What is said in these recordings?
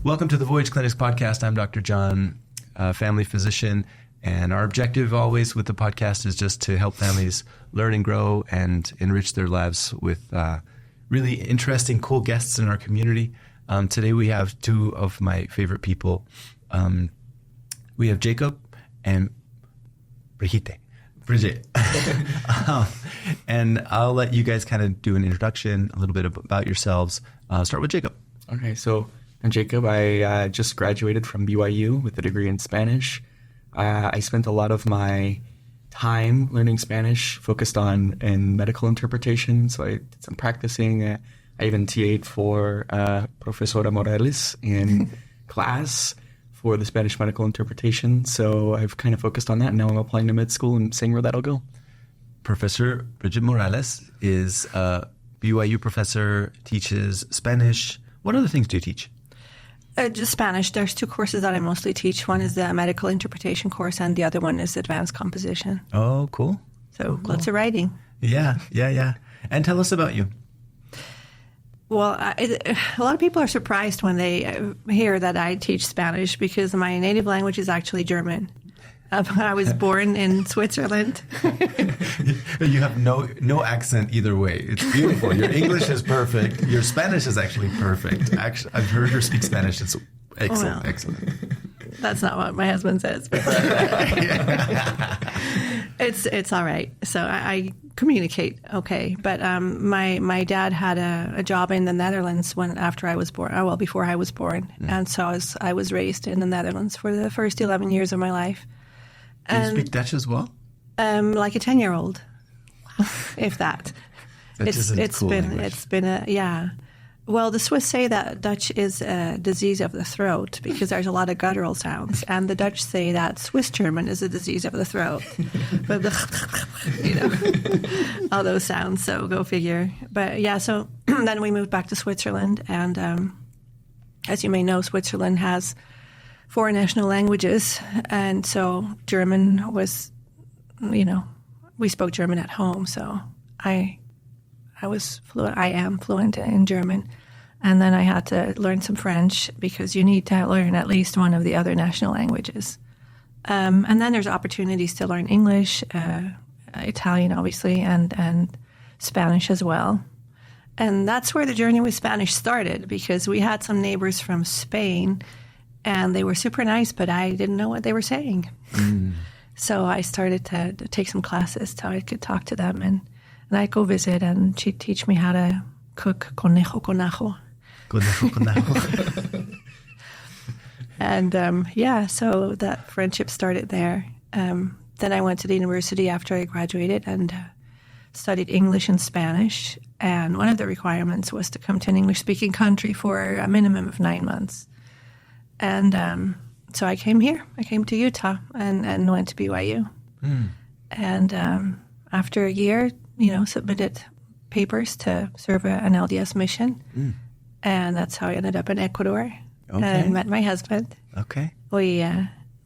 Welcome to the Voyage Clinics podcast. I'm Dr. John, family physician, and our objective always with the podcast is just to help families learn and grow and enrich their lives with really interesting, cool guests in our community. Today we have two of my favorite people. We have Jacob and Brigitte. And I'll let you guys kind of do an introduction, a little bit about yourselves. Start with Jacob. Okay, so I'm Jacob. I just graduated from BYU with a degree in Spanish. I spent a lot of my time learning Spanish, focused on in medical interpretation. So I did some practicing. I even TA'd for Profesora Morales in class for the Spanish medical interpretation. So I've kind of focused on that. And now I'm applying to med school and seeing where that'll go. Professor Brigitte Morales is a BYU professor, teaches Spanish. What other things do you teach? Just Spanish. There's two courses that I mostly teach. One is the medical interpretation course, and the other one is advanced composition. Oh, cool. So lots of writing. Yeah. And tell us about you. Well, a lot of people are surprised when they hear that I teach Spanish because my native language is actually German. I was born in Switzerland. You have no accent either way. It's beautiful. Your English is perfect. Your Spanish is actually perfect. Actually, I've heard her speak Spanish. It's excellent. Well, excellent. That's not what my husband says. But it's all right. So I communicate okay. But my dad had a job in the Netherlands after I was born. Well, before I was born, and so I was raised in the Netherlands for the first 11 years of my life. Do you speak Dutch as well? Like a 10-year-old, if that. It's cool been language. It's been yeah. Well, the Swiss say that Dutch is a disease of the throat because there's a lot of guttural sounds, and the Dutch say that Swiss German is a disease of the throat. But all those sounds. So go figure. But yeah, so then we moved back to Switzerland, and as you may know, Switzerland has 4 national languages, and so German was, we spoke German at home, so I was fluent. I am fluent in German, and then I had to learn some French because you need to learn at least one of the other national languages, and then there's opportunities to learn English, Italian, obviously, and Spanish as well. And that's where the journey with Spanish started because we had some neighbors from Spain. And they were super nice, but I didn't know what they were saying. So I started to take some classes so I could talk to them. And I'd go visit, and she'd teach me how to cook conejo con ajo. Conejo con ajo. And so that friendship started there. Then I went to the university after I graduated and studied English and Spanish. And one of the requirements was to come to an English-speaking country for a minimum of 9 months. And so I came here. I came to Utah and went to BYU. And after a year, submitted papers to serve an LDS mission. And that's how I ended up in Ecuador and met my husband. Okay. We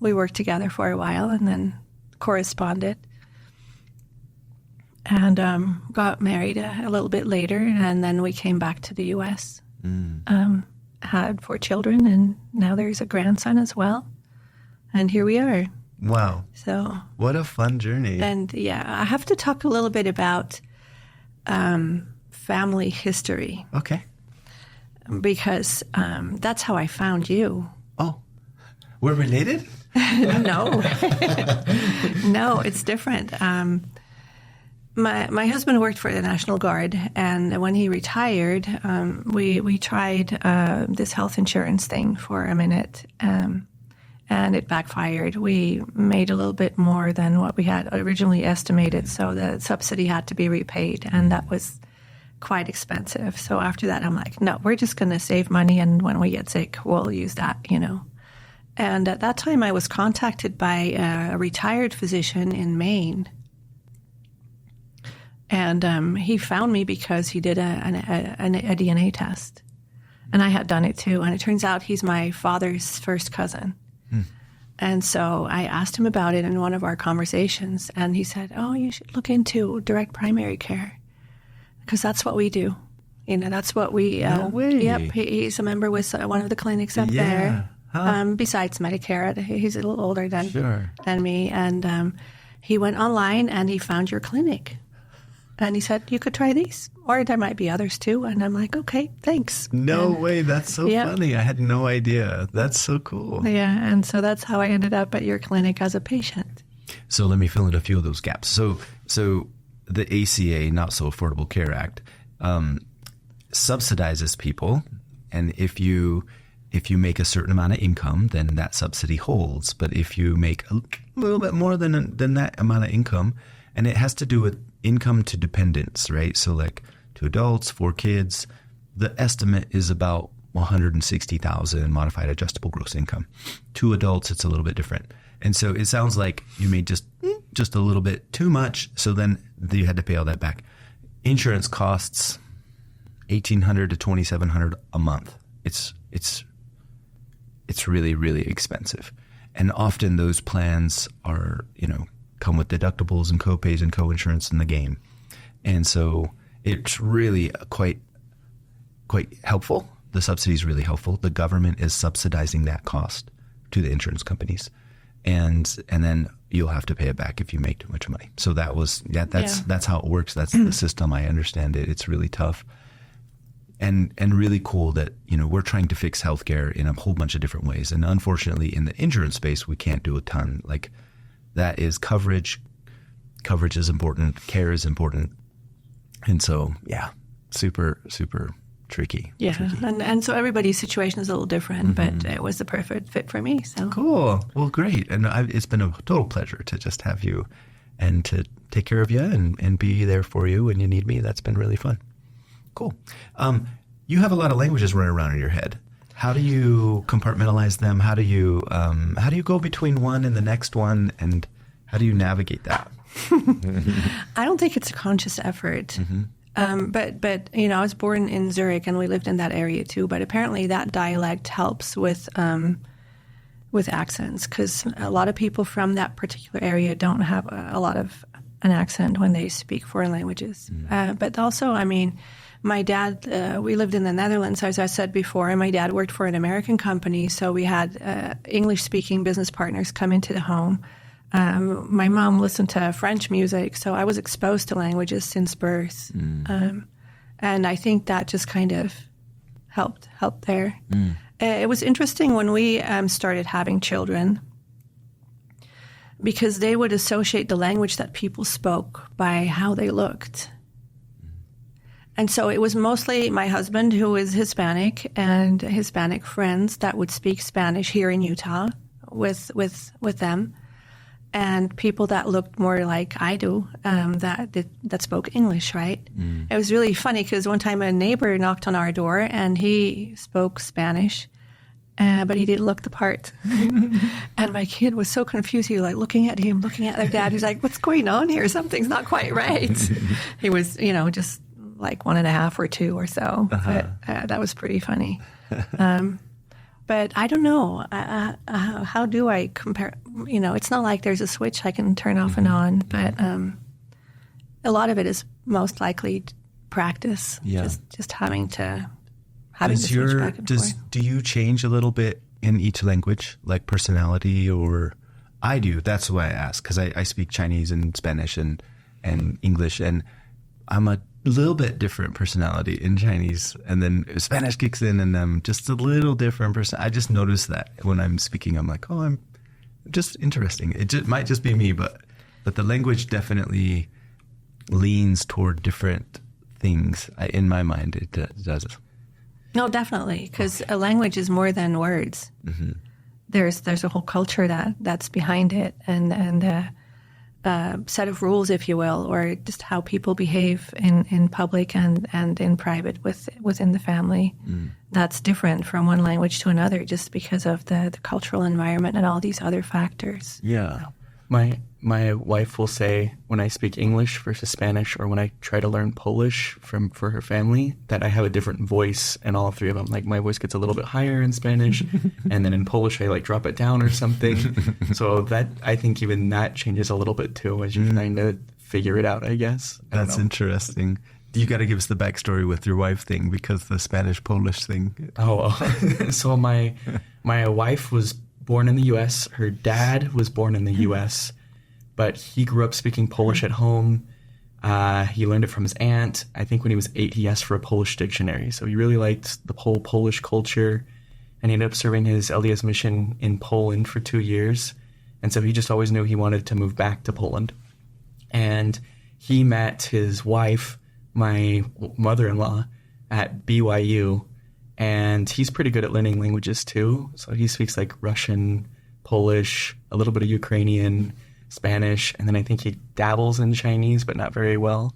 worked together for a while and then corresponded. And got married a little bit later, and then we came back to the U.S., had 4 children, and now there's a grandson as well. And here we are. Wow. So what a fun journey. And I have to talk a little bit about family history. Okay. Because that's how I found you. Oh, we're related? No. No, it's different. My husband worked for the National Guard, and when he retired, we tried this health insurance thing for a minute, and it backfired. We made a little bit more than what we had originally estimated, so the subsidy had to be repaid, and that was quite expensive. So after that, I'm like, no, we're just going to save money, and when we get sick, we'll use that, And at that time, I was contacted by a retired physician in Maine. And he found me because he did a DNA test. And I had done it too. And it turns out he's my father's first cousin. And so I asked him about it in one of our conversations. And he said, oh, you should look into direct primary care. Because that's what we do. You know, that's what we. No way. Yep, he's a member with one of the clinics up there. Huh. Besides Medicare, he's a little older than me, and he went online and he found your clinic, and he said you could try these, or there might be others too. And I'm like, okay, thanks. No way, that's so funny. I had no idea. That's so cool. Yeah, and so that's how I ended up at your clinic as a patient. So let me fill in a few of those gaps. So the ACA, Not So Affordable Care Act, subsidizes people, and if you make a certain amount of income, then that subsidy holds. But if you make a little bit more than that amount of income, and it has to do with income to dependents, right? So like 2 adults, 4 kids, the estimate is about 160,000 modified adjustable gross income. 2 adults, it's a little bit different. And so it sounds like you made just a little bit too much, so then you had to pay all that back. Insurance costs $1,800 to $2,700 a month. It's really, really expensive. And often those plans are, come with deductibles and copays and coinsurance in the game. And so it's really quite helpful. The subsidy is really helpful. The government is subsidizing that cost to the insurance companies. And then you'll have to pay it back if you make too much money. So that's how it works. That's the system. I understand it. It's really tough. And really cool that, we're trying to fix healthcare in a whole bunch of different ways. And unfortunately, in the insurance space, we can't do a ton. Like, that is coverage. Coverage is important. Care is important. And so, super, super tricky. Yeah. Tricky. And so everybody's situation is a little different, but it was the perfect fit for me. So cool. Well, great. And it's been a total pleasure to just have you and to take care of you and be there for you when you need me. That's been really fun. Cool. You have a lot of languages running around in your head. How do you compartmentalize them? How do you go between one and the next one? And how do you navigate that? I don't think it's a conscious effort. But I was born in Zurich and we lived in that area too. But apparently that dialect helps with accents, because a lot of people from that particular area don't have a lot of an accent when they speak foreign languages. But also, my dad, we lived in the Netherlands, as I said before, and my dad worked for an American company, so we had English-speaking business partners come into the home. My mom listened to French music, so I was exposed to languages since birth. And I think that just kind of helped there. It was interesting when we started having children, because they would associate the language that people spoke by how they looked. And so it was mostly my husband, who is Hispanic, and Hispanic friends that would speak Spanish here in Utah with them, and people that looked more like I do, that spoke English, right? It was really funny because one time a neighbor knocked on our door and he spoke Spanish, but he didn't look the part. And my kid was so confused. He was like looking at him, looking at their dad. He's like, "What's going on here? Something's not quite right." He was, just like 1.5 or 2 or so. But that was pretty funny. But I don't know. How do I compare? It's not like there's a switch I can turn off and on. But a lot of it is most likely practice. Yeah. Just having to switch back and forth. Do you change a little bit in each language, like personality? Or I do. That's why I ask, because I speak Chinese and Spanish and English, and I'm a little bit different personality in Chinese, and then Spanish kicks in, and I'm just a little different person. I just notice that when I'm speaking, I'm like, oh, I'm just interesting. It might just be me, but the language definitely leans toward different things. In my mind, it does. No, definitely, because a language is more than words. There's a whole culture that's behind it, and set of rules, if you will, or just how people behave in public and in private within the family. That's different from one language to another, just because of the cultural environment and all these other factors. Yeah. My wife will say when I speak English versus Spanish, or when I try to learn Polish for her family, that I have a different voice in all 3 of them. Like, my voice gets a little bit higher in Spanish, and then in Polish I drop it down or something. So that, I think even that changes a little bit too as you're trying to figure it out, I guess. That's interesting. You got to give us the backstory with your wife thing, because the Spanish-Polish thing. So my wife was born in the U.S. Her dad was born in the U.S., but he grew up speaking Polish at home. He learned it from his aunt. I think when he was 8, he asked for a Polish dictionary. So he really liked the whole Polish culture, and he ended up serving his LDS mission in Poland for 2 years. And so he just always knew he wanted to move back to Poland. And he met his wife, my mother-in-law, at BYU, and he's pretty good at learning languages too. So he speaks like Russian, Polish, a little bit of Ukrainian, Spanish, and then I think he dabbles in Chinese, but not very well.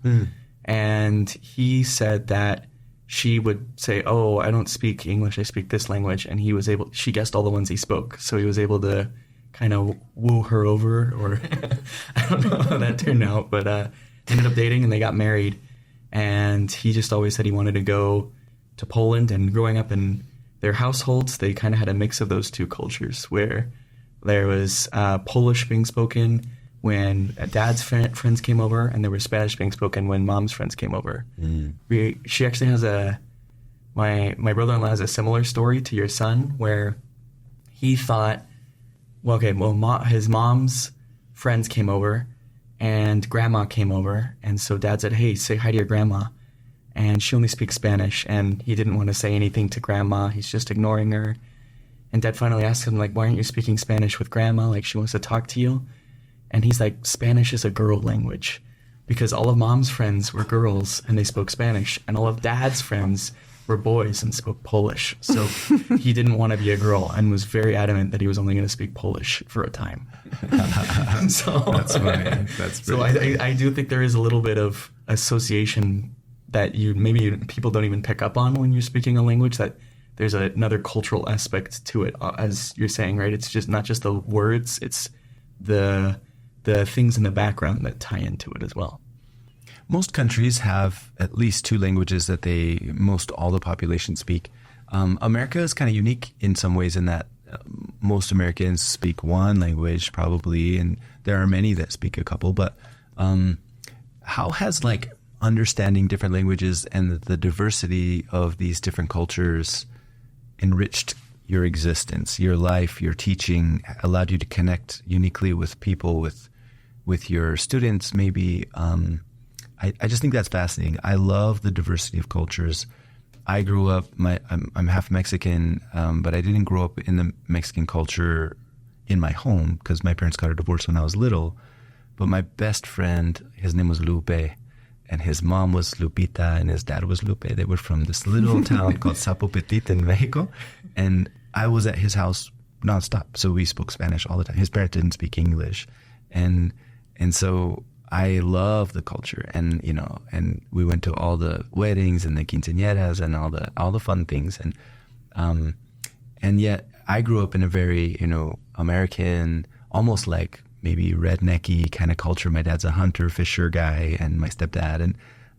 And he said that she would say, "Oh, I don't speak English, I speak this language," and she guessed all the ones he spoke, so he was able to kind of woo her over, or I don't know how that turned out, but ended up dating and they got married. And he just always said he wanted to go to Poland. And growing up in their households, they kind of had a mix of those two cultures, where there was Polish being spoken when dad's friends came over, and there was Spanish being spoken when mom's friends came over. She actually has my brother-in-law has a similar story to your son, where he thought, his mom's friends came over, and grandma came over, and so dad said, "Hey, say hi to your grandma." And she only speaks Spanish, and he didn't want to say anything to grandma. He's just ignoring her. And dad finally asked him, like, "Why aren't you speaking Spanish with grandma? Like, she wants to talk to you." And he's like, "Spanish is a girl language," because all of mom's friends were girls and they spoke Spanish, and all of dad's friends were boys and spoke Polish. So he didn't want to be a girl and was very adamant that he was only going to speak Polish for a time. So that's funny. That's so I do think there is a little bit of association that people don't even pick up on when you're speaking a language, that there's another cultural aspect to it, as you're saying, right? It's just not just the words, it's the things in the background that tie into it as well. Most countries have at least 2 languages that most all the population speak. America is kind of unique in some ways in that most Americans speak one language probably, and there are many that speak a couple. But how has understanding different languages and the diversity of these different cultures enriched your existence, your life, your teaching, allowed you to connect uniquely with people, with your students maybe? I just think that's fascinating. I love the diversity of cultures. I grew up, I'm half Mexican, but I didn't grow up in the Mexican culture in my home because my parents got a divorce when I was little. But my best friend, his name was Lupe, and his mom was Lupita, and his dad was Lupe. They were from this little town called Zapotepeque in Mexico. And I was at his house nonstop. So we spoke Spanish all the time. His parents didn't speak English. And so I love the culture, and we went to all the weddings and the quinceañeras and all the fun things, and yet I grew up in a very American, almost like maybe rednecky kind of culture. My dad's a hunter fisher guy, and my stepdad,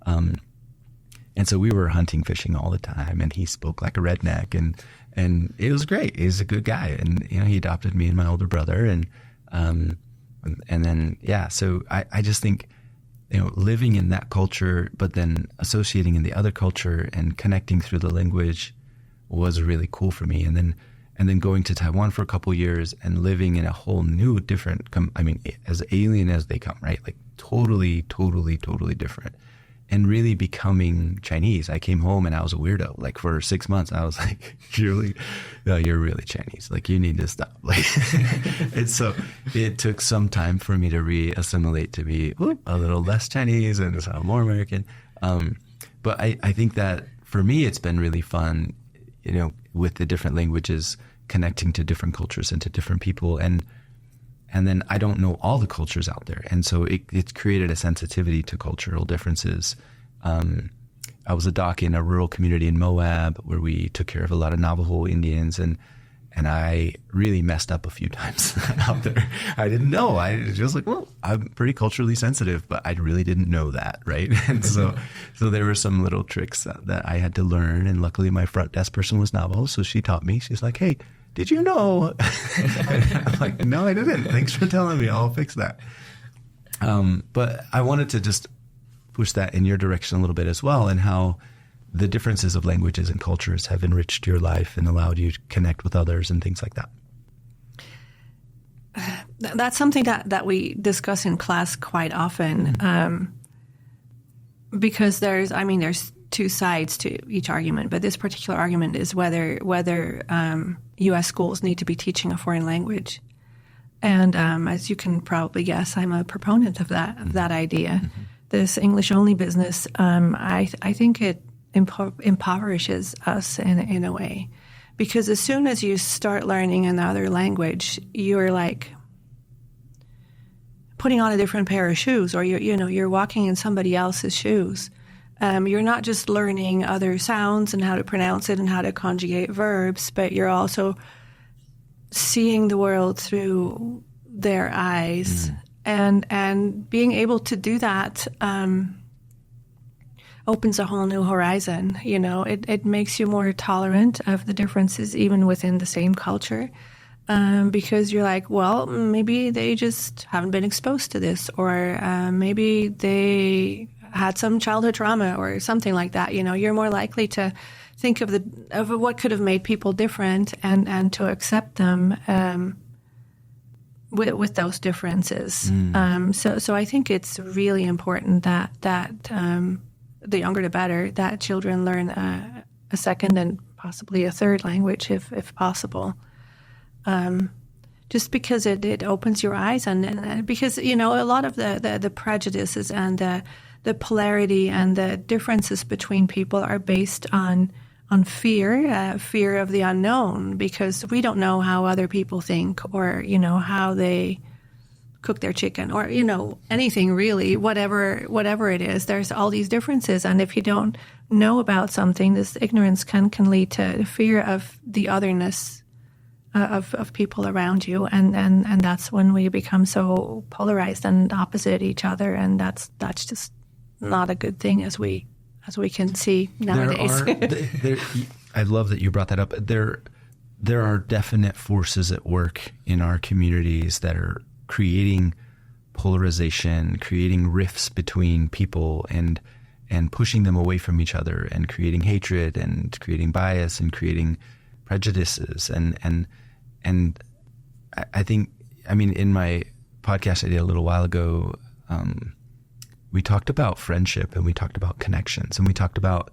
and so we were hunting, fishing all the time, and he spoke like a redneck, and it was great. He was a good guy, and he adopted me and my older brother, and then, so I just think, living in that culture, but then associating in the other culture and connecting through the language was really cool for me. And then going to Taiwan for a couple of years and living in a whole new different, as alien as they come, right? Like totally, totally, totally different. And really becoming Chinese. I came home and I was a weirdo. Like for 6 months, I was like, you're really Chinese. Like you need to stop. Like, and so it took some time for me to re-assimilate, to be a little less Chinese and more American. But I think that for me, it's been really fun, with the different languages, connecting to different cultures and to different people. And then I don't know all the cultures out there. And so it's created a sensitivity to cultural differences. I was a doc in a rural community in Moab where we took care of a lot of Navajo Indians, and I really messed up a few times out there. I didn't know. I was just like, well, I'm pretty culturally sensitive, but I really didn't know that, right? And so there were some little tricks that I had to learn, and luckily my front desk person was Navajo, so she taught me. She's like, "Hey, did you know?" I'm like, "No, I didn't. Thanks for telling me. I'll fix that." But I wanted to just push that in your direction a little bit as well, and how the differences of languages and cultures have enriched your life and allowed you to connect with others and things like that. That's something that we discuss in class quite often, because there's two sides to each argument, but this particular argument is whether U.S. schools need to be teaching a foreign language. And as you can probably guess, I'm a proponent of that idea. Mm-hmm. This English-only business, I think it impoverishes us in a way, because as soon as you start learning another language, you're like putting on a different pair of shoes, or you're walking in somebody else's shoes. You're not just learning other sounds and how to pronounce it and how to conjugate verbs, but you're also seeing the world through their eyes. And being able to do that opens a whole new horizon. It makes you more tolerant of the differences even within the same culture, because you're like, well, maybe they just haven't been exposed to this, or maybe they had some childhood trauma or something like that. You're more likely to think of what could have made people different and to accept them with those differences. So I think it's really important that the younger the better, that children learn a second and possibly a third language if possible. Just because it opens your eyes, and because a lot of the prejudices and the polarity and the differences between people are based on fear of the unknown, because we don't know how other people think, or how they cook their chicken, or anything really, whatever it is. There's all these differences, and if you don't know about something, this ignorance can lead to fear of the otherness of people around you, and that's when we become so polarized and opposite each other, and that's just not a good thing, as we can see nowadays. I love that you brought that up. There are definite forces at work in our communities that are creating polarization, creating rifts between people, and pushing them away from each other, and creating hatred, and creating bias, and creating prejudices. And I think, in my podcast I did a little while ago, we talked about friendship, and we talked about connections, and we talked about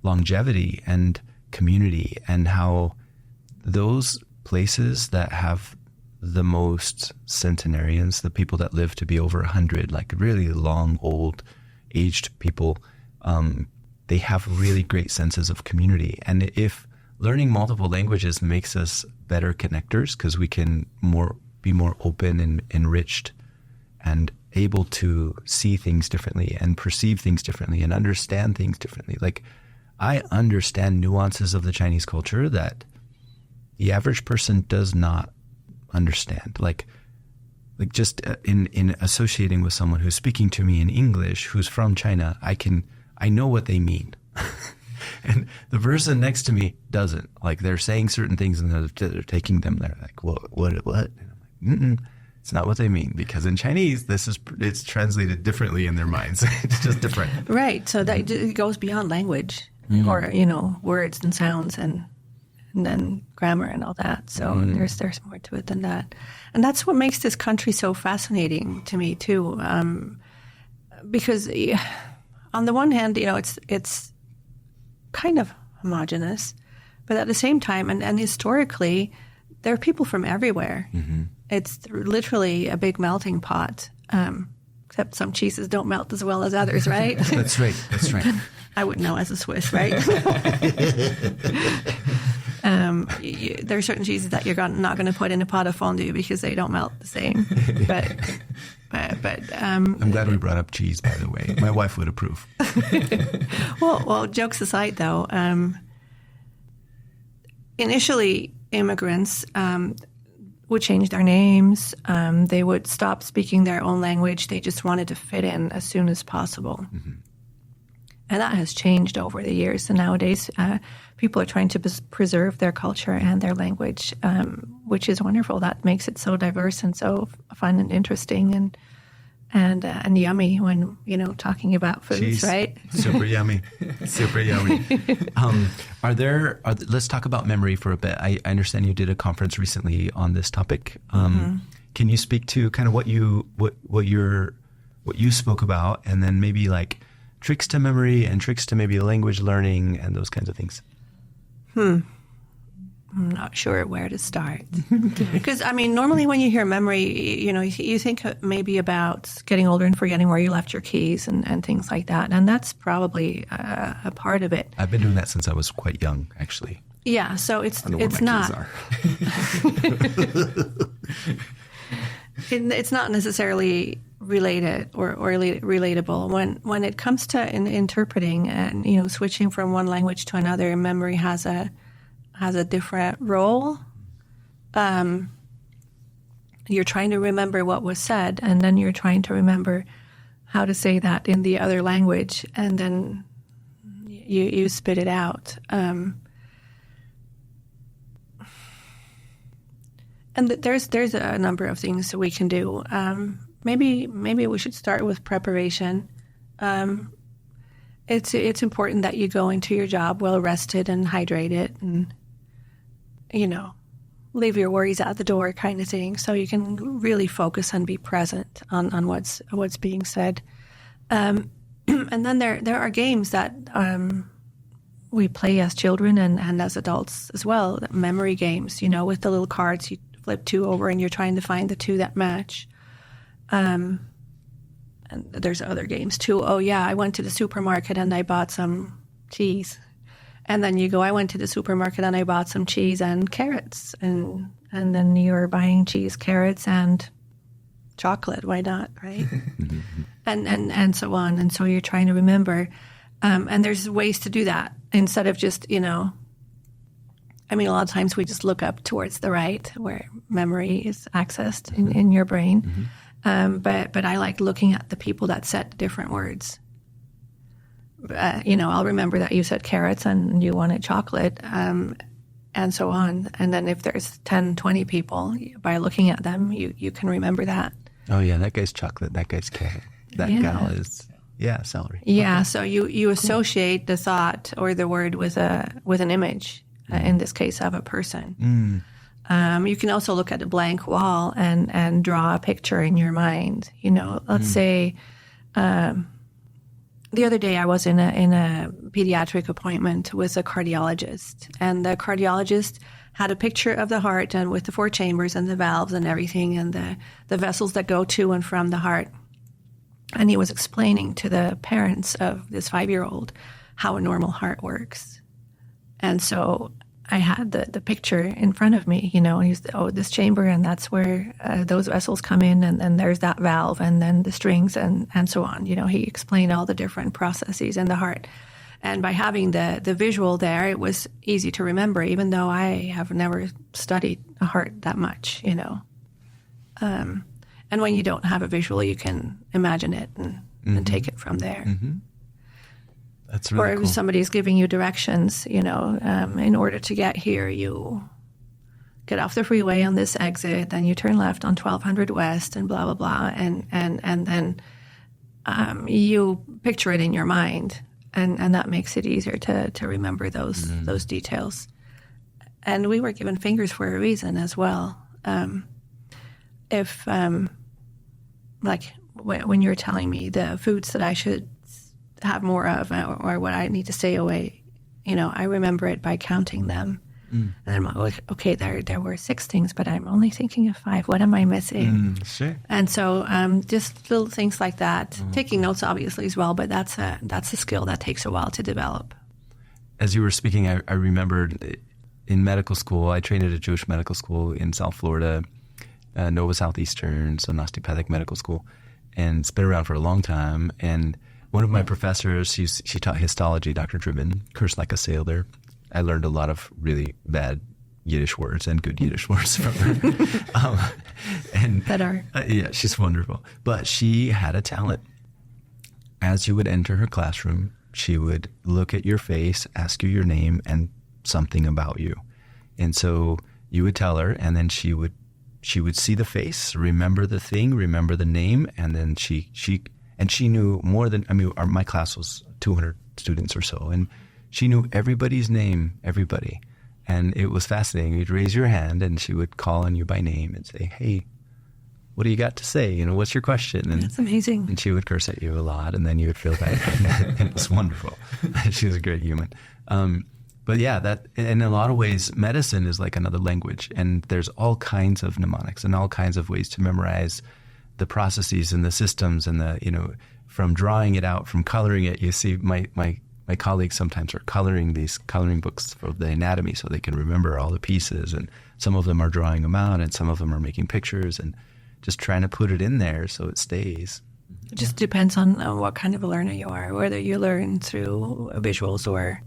longevity and community, and how those places that have the most centenarians, the people that live to be over 100, like really long, old, aged people, they have really great senses of community. And if learning multiple languages makes us better connectors, because we can be more open and enriched and able to see things differently and perceive things differently and understand things differently. Like, I understand nuances of the Chinese culture that the average person does not understand. Like just in associating with someone who's speaking to me in English, who's from China, I know what they mean. And the person next to me doesn't. Like, they're saying certain things and they're taking them there. Like, what? And I'm like, it's not what they mean, because in Chinese, it's translated differently in their minds. It's just different. Right. So that it goes beyond language, or words and sounds and then grammar and all that. So there's more to it than that, and that's what makes this country so fascinating to me too. Because on the one hand, it's kind of homogenous, but at the same time, and historically, there are people from everywhere. Mm-hmm. It's literally a big melting pot, except some cheeses don't melt as well as others, right? That's right. I wouldn't know as a Swiss, right? There are certain cheeses that you're not going to put in a pot of fondue because they don't melt the same. But I'm glad we brought up cheese, by the way. My wife would approve. Well, jokes aside, though, initially immigrants would change their names. They would stop speaking their own language. They just wanted to fit in as soon as possible. Mm-hmm. And that has changed over the years. And nowadays, people are trying to preserve their culture and their language, which is wonderful. That makes it so diverse and so fun and interesting. and yummy when, talking about foods, Cheese. right? Super yummy. Super yummy. Let's talk about memory for a bit. I understand you did a conference recently on this topic. Can you speak to kind of what you spoke about, and then maybe like tricks to memory and tricks to maybe language learning and those kinds of things? I'm not sure where to start. Because, normally when you hear memory, you think maybe about getting older and forgetting where you left your keys and things like that. And that's probably a part of it. I've been doing that since I was quite young, actually. Yeah, so it's I know where my not. keys are. It's not necessarily related or relatable. When it comes to interpreting and, switching from one language to another, memory has a different role. You're trying to remember what was said, and then you're trying to remember how to say that in the other language, and then you spit it out. And there's a number of things that we can do. Maybe we should start with preparation. It's important that you go into your job well rested and hydrated, and leave your worries at the door, kind of thing, so you can really focus and be present on what's being said. And then there are games that we play as children and as adults as well. Memory games, with the little cards you flip two over and you're trying to find the two that match. And there's other games too. Oh yeah, I went to the supermarket and I bought some cheese. And then you go, I went to the supermarket and I bought some cheese and carrots. And then you're buying cheese, carrots, and chocolate. Why not, right? and so on. And so you're trying to remember. And there's ways to do that instead of just, a lot of times we just look up towards the right where memory is accessed in your brain. But I like looking at the people that said different words. I'll remember that you said carrots and you wanted chocolate, and so on. And then if there's 10, 20 people, by looking at them, you can remember that. Oh, yeah, that guy's chocolate, that guy's carrot, that gal is, celery. Yeah, okay. So you associate the thought or the word with an image, in this case of a person. You can also look at a blank wall and draw a picture in your mind. Let's say... the other day I was in a pediatric appointment with a cardiologist, and the cardiologist had a picture of the heart and with the 4 chambers and the valves and everything and the vessels that go to and from the heart. And he was explaining to the parents of this 5-year-old how a normal heart works. And so I had the picture in front of me, and he's, this chamber, and that's where those vessels come in, and then there's that valve, and then the strings, and so on. He explained all the different processes in the heart. And by having the visual there, it was easy to remember, even though I have never studied a heart that much, And when you don't have a visual, you can imagine it and take it from there. That's really cool. Or if somebody's giving you directions, in order to get here, you get off the freeway on this exit, then you turn left on 1200 West, and blah, blah, blah. And then you picture it in your mind, and that makes it easier to remember those details. And we were given fingers for a reason as well. If, when you're telling me the foods that I should have more of, or what I need to stay away, I remember it by counting them. And I'm like, okay, there were 6 things, but I'm only thinking of 5. What am I missing? Sure. And so just little things like that. Taking notes, obviously, as well, but that's a skill that takes a while to develop. As you were speaking, I remembered in medical school, I trained at a Jewish medical school in South Florida, Nova Southeastern, so an osteopathic medical school, and it's been around for a long time. And one of my professors, she taught histology, Dr. Driven, cursed like a sailor. I learned a lot of really bad Yiddish words and good Yiddish words from her. Yeah, she's wonderful. But she had a talent. As you would enter her classroom, she would look at your face, ask you your name and something about you. And so you would tell her, and then she would she would see the face, remember the thing, remember the name, and then she knew more than, my class was 200 students or so, and she knew everybody's name, everybody. And it was fascinating. You'd raise your hand and she would call on you by name and say, hey, what do you got to say? What's your question? And that's amazing. And she would curse at you a lot, and then you would feel bad. And it was wonderful. She was a great human. But yeah, that in a lot of ways, medicine is like another language, and there's all kinds of mnemonics and all kinds of ways to memorize the processes and the systems and the, from drawing it out, from coloring it. You see, my colleagues sometimes are coloring these coloring books for the anatomy so they can remember all the pieces, and some of them are drawing them out, and some of them are making pictures and just trying to put it in there so it stays. It just depends on what kind of a learner you are, whether you learn through visuals or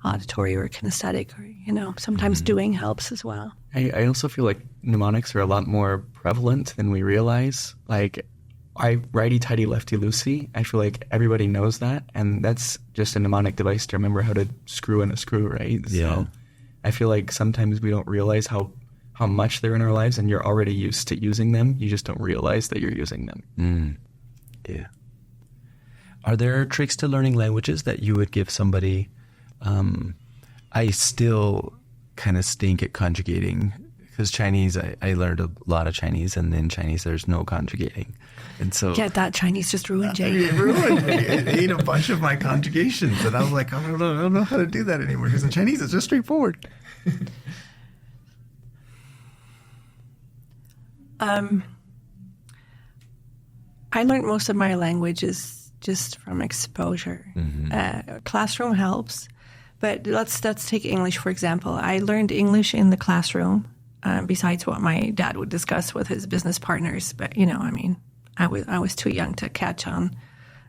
auditory or kinesthetic, or, sometimes doing helps as well. I also feel like mnemonics are a lot more prevalent than we realize. Like, I righty-tighty, lefty-loosey. I feel like everybody knows that, and that's just a mnemonic device to remember how to screw in a screw, right? Yeah. So I feel like sometimes we don't realize how much they're in our lives, and you're already used to using them. You just don't realize that you're using them. Yeah. Are there tricks to learning languages that you would give somebody? I still kind of stink at conjugating, because Chinese, I learned a lot of Chinese, and in Chinese there's no conjugating. And so Get that Chinese just ruined, Jake. It ruined me. It ate a bunch of my conjugations, and I was like, I don't know how to do that anymore, because in Chinese it's just straightforward. I learned most of my languages just from exposure. Classroom helps, but let's take English, for example. I learned English in the classroom, besides what my dad would discuss with his business partners. But, I was too young to catch on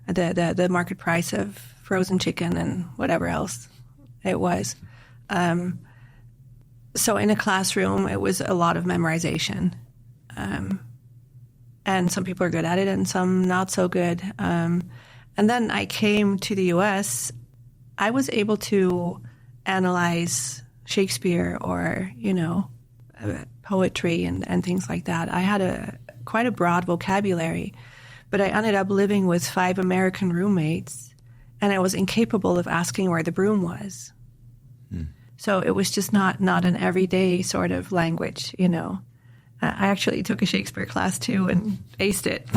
the market price of frozen chicken and whatever else it was. So in a classroom, it was a lot of memorization. And some people are good at it and some not so good. And then I came to the U.S. I was able to analyze Shakespeare or, poetry and things like that. I had quite a broad vocabulary, but I ended up living with 5 American roommates, and I was incapable of asking where the broom was. So it was just not an everyday sort of language, I actually took a Shakespeare class too and aced it,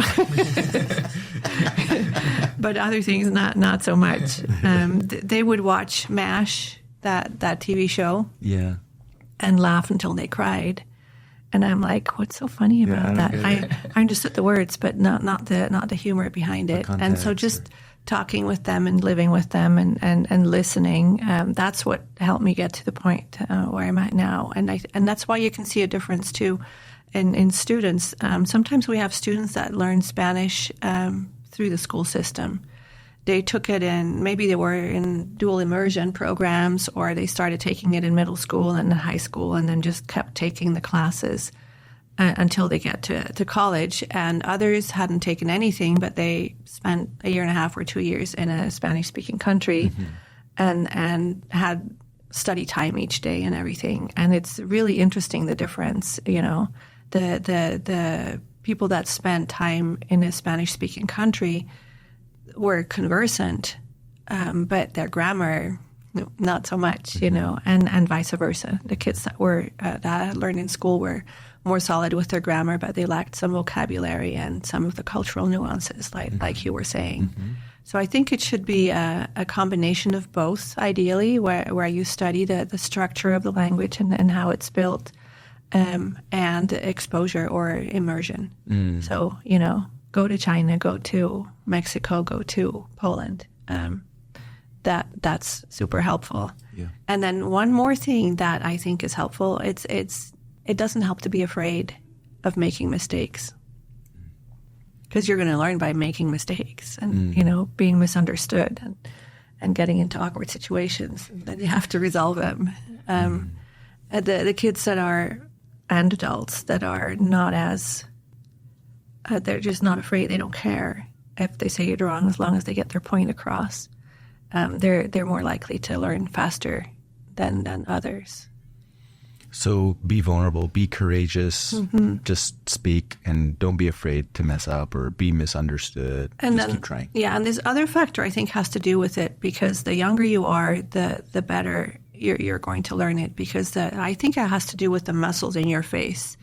but other things not so much. They would watch MASH, that TV show, and laugh until they cried, and I'm like, what's so funny about that? I understood the words, but not the humor behind it. And so just talking with them and living with them and listening, that's what helped me get to the point where I'm at now. And that's why you can see a difference too in students. Sometimes we have students that learn Spanish through the school system. They took it in, maybe they were in dual immersion programs, or they started taking it in middle school and in high school, and then just kept taking the classes until they get to college. And others hadn't taken anything, but they spent a year and a half or 2 years in a Spanish-speaking country and had study time each day and everything. And it's really interesting, the difference, the people that spent time in a Spanish-speaking country were conversant, but their grammar, not so much, and vice versa. The kids that were that learned in school were more solid with their grammar, but they lacked some vocabulary and some of the cultural nuances, like you were saying. So I think it should be a combination of both, ideally, where you study the structure of the language and how it's built, and exposure or immersion. So, go to China, go to Mexico, go to Poland. That's super helpful. Yeah. And then one more thing that I think is helpful, it doesn't help to be afraid of making mistakes, because you're going to learn by making mistakes and being misunderstood and getting into awkward situations, and then you have to resolve them. The kids that are, and adults that are not as they're just not afraid. They don't care if they say it wrong, as long as they get their point across. They're more likely to learn faster than others. So be vulnerable, be courageous, just speak, and don't be afraid to mess up or be misunderstood. And just then, keep trying. Yeah, and this other factor I think has to do with it, because the younger you are, the better you're going to learn it, because I think it has to do with the muscles in your face.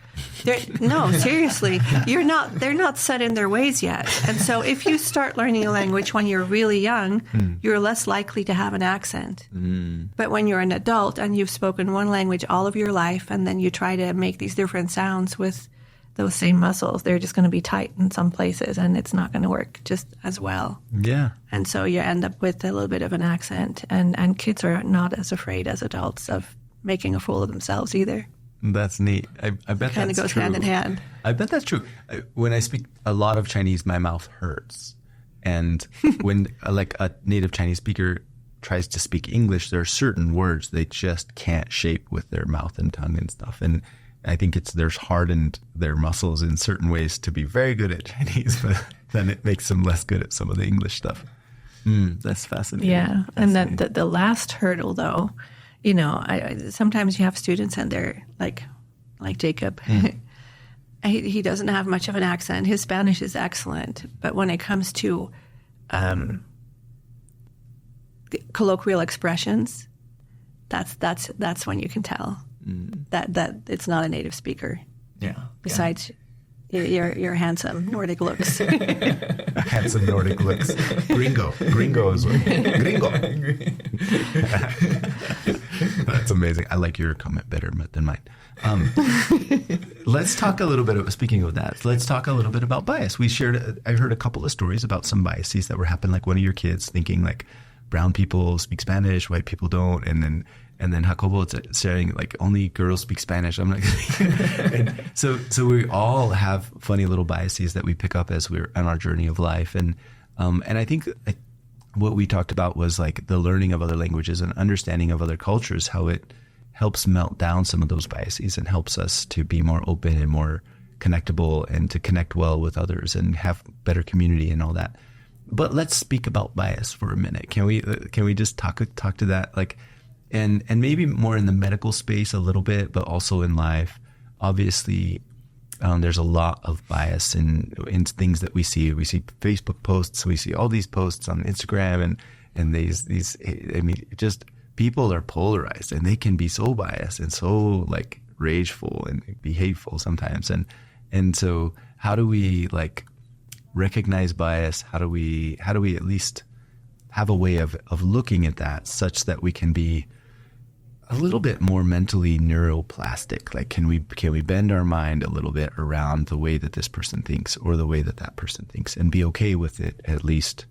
No, seriously, they're not set in their ways yet. And so if you start learning a language when you're really young, you're less likely to have an accent. But when you're an adult and you've spoken one language all of your life, and then you try to make these different sounds with those same muscles, they're just going to be tight in some places, and it's not going to work just as well. Yeah. And so you end up with a little bit of an accent, and kids are not as afraid as adults of making a fool of themselves either. That's neat. I bet that's true. Kind of goes hand in hand. I bet that's true. When I speak a lot of Chinese, my mouth hurts. And when like a native Chinese speaker tries to speak English, there are certain words they just can't shape with their mouth and tongue and stuff. And I think there's hardened their muscles in certain ways to be very good at Chinese, but then it makes them less good at some of the English stuff. That's fascinating. Yeah. And then the last hurdle, though, you know, sometimes you have students and they're like Jacob. He doesn't have much of an accent. His Spanish is excellent, but when it comes to colloquial expressions, that's when you can tell that it's not a native speaker. Yeah. Besides your handsome Nordic looks. Handsome Nordic looks. Gringo is gringo. That's amazing. I like your comment better than mine. Let's talk a little bit. Speaking of that, let's talk a little bit about bias. I heard a couple of stories about some biases that were happening. Like one of your kids thinking like brown people speak Spanish, white people don't, and then Jacobo saying like only girls speak Spanish. I'm like, so we all have funny little biases that we pick up as we're on our journey of life, and I think what we talked about was like the learning of other languages and understanding of other cultures, how it helps melt down some of those biases and helps us to be more open and more connectable and to connect well with others and have better community and all that. But let's speak about bias for a minute. Can we just talk to that, like, and maybe more in the medical space a little bit, but also in life. Obviously, there's a lot of bias in things that we see. We see Facebook posts, we see all these posts on Instagram, and these. I mean, just people are polarized, and they can be so biased and so like rageful and be hateful sometimes. And so, how do we like recognize bias? How do we at least have a way of looking at that such that we can be a little bit more mentally neuroplastic? Like, can we bend our mind a little bit around the way that this person thinks or the way that person thinks, and be okay with it, at least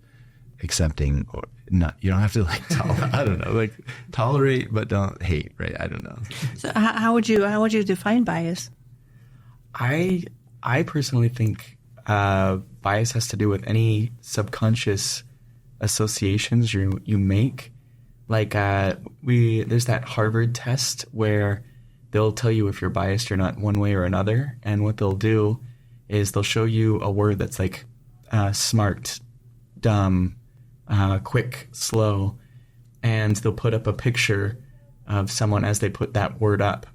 accepting, or not? You don't have to like I don't know, like tolerate but don't hate, right? I don't know. So how would you define bias? I personally think bias has to do with any subconscious associations you make. Like there's that Harvard test where they'll tell you if you're biased or not one way or another, and what they'll do is they'll show you a word that's like smart, dumb, quick, slow, and they'll put up a picture of someone as they put that word up,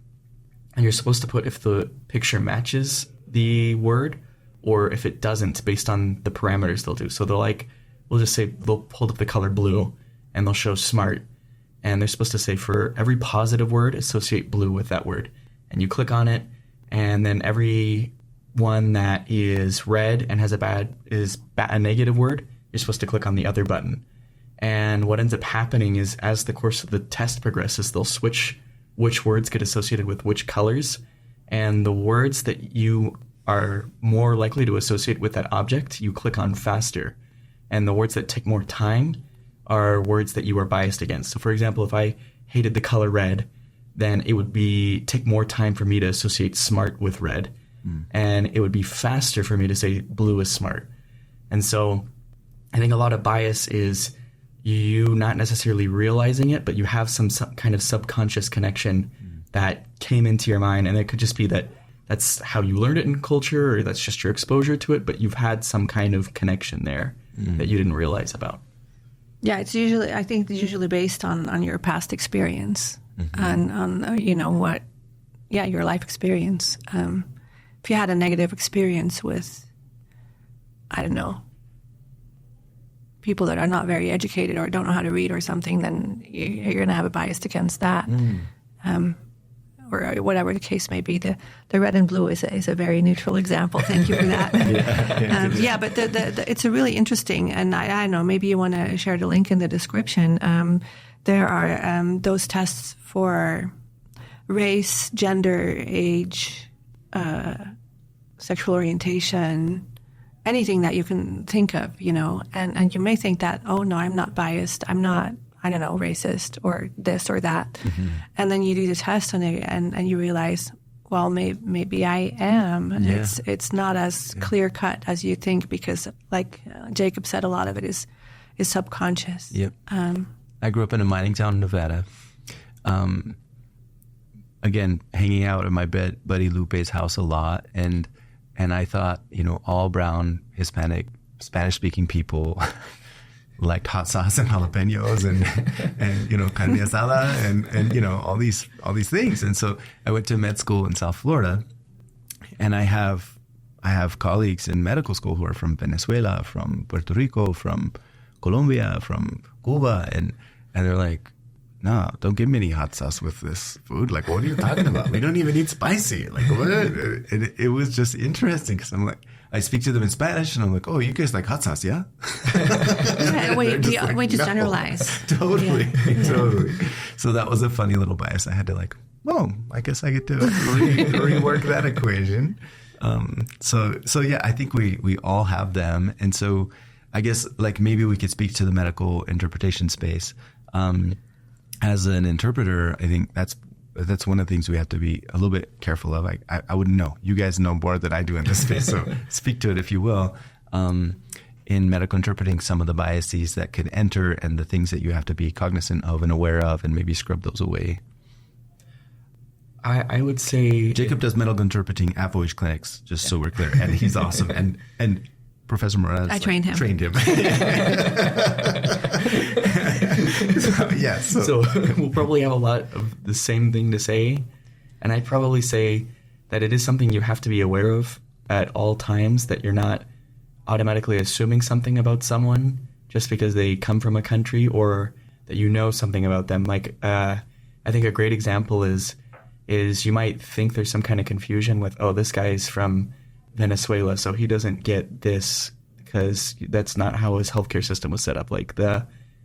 and you're supposed to put if the picture matches the word or if it doesn't, based on the parameters they'll do. So we'll just say they'll hold up the color blue and they'll show smart, and they're supposed to say for every positive word, associate blue with that word. And you click on it, and then every one that is red and has a negative word, you're supposed to click on the other button. And what ends up happening is as the course of the test progresses, they'll switch which words get associated with which colors, and the words that you are more likely to associate with that object, you click on faster. And the words that take more time are words that you are biased against. So for example, if I hated the color red, then it would take more time for me to associate smart with red. And it would be faster for me to say blue is smart. And so I think a lot of bias is you not necessarily realizing it, but you have some kind of subconscious connection that came into your mind. And it could just be that's how you learned it in culture, or that's just your exposure to it, but you've had some kind of connection there that you didn't realize about. Yeah, I think it's usually based on your past experience and on your life experience. If you had a negative experience with, I don't know, people that are not very educated or don't know how to read or something, then you're going to have a bias against that. Or whatever the case may be. The red and blue is a very neutral example. Thank you for that. But it's a really interesting, and I don't know, maybe you want to share the link in the description. There are those tests for race, gender, age, sexual orientation, anything that you can think of, and you may think that, oh no, I'm not biased, I'm not, I don't know, racist or this or that. And then you do the test and you realize, well, maybe I am. Yeah. It's not as clear cut as you think, because like Jacob said, a lot of it is subconscious. Yep. I grew up in a mining town in Nevada. Again, hanging out at my buddy Lupe's house a lot. And I thought, all brown, Hispanic, Spanish-speaking people liked hot sauce and jalapenos and carne asada and all these things. And so I went to med school in South Florida, and I have colleagues in medical school who are from Venezuela, from Puerto Rico, from Colombia, from Cuba, and they're like, no, don't give me any hot sauce with this food. Like, what are you talking about? We don't even eat spicy. Like, what? And it was just interesting, because I'm like, I speak to them in Spanish, and I'm like, oh, you guys like hot sauce, yeah? We just generalize. Totally, totally. So that was a funny little bias. I had to I guess I get to rework that equation. So yeah, I think we all have them. And so I guess maybe we could speak to the medical interpretation space. As an interpreter, I think that's one of the things we have to be a little bit careful of. I wouldn't know. You guys know more than I do in this space, so speak to it if you will. In medical interpreting, some of the biases that could enter and the things that you have to be cognizant of and aware of, and maybe scrub those away. I would say Jacob does medical interpreting at Voyage Clinics, just so we're clear, and he's awesome. And Professor Morales, I trained him. So we'll probably have a lot of the same thing to say. And I'd probably say that it is something you have to be aware of at all times, that you're not automatically assuming something about someone just because they come from a country, or that you know something about them. I think a great example is you might think there's some kind of confusion with, oh, this guy's from Venezuela, so he doesn't get this because that's not how his healthcare system was set up. I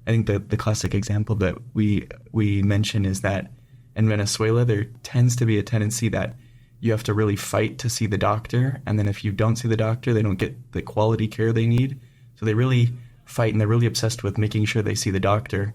think the classic example that we mention is that in Venezuela, there tends to be a tendency that you have to really fight to see the doctor, and then if you don't see the doctor, they don't get the quality care they need. So they really fight, and they're really obsessed with making sure they see the doctor.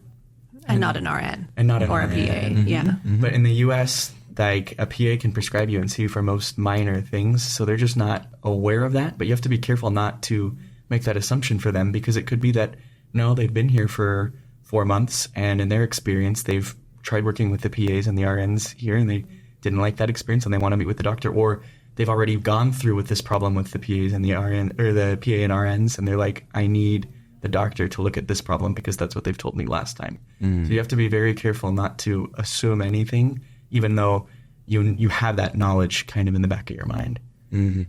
And not an RN. And not an or RN. A PA, yeah. Mm-hmm. But in the U.S., a PA can prescribe you and see you for most minor things, so they're just not aware of that. But you have to be careful not to make that assumption for them, because it could be that, no, they've been here for 4 months, and in their experience, they've tried working with the PAs and the RNs here, and they didn't like that experience, and they want to meet with the doctor, or they've already gone through with this problem with the PAs and the RN, or the PA and RNs, and they're like, I need the doctor to look at this problem because that's what they've told me last time. So you have to be very careful not to assume anything, even though you have that knowledge kind of in the back of your mind. Mm-hmm.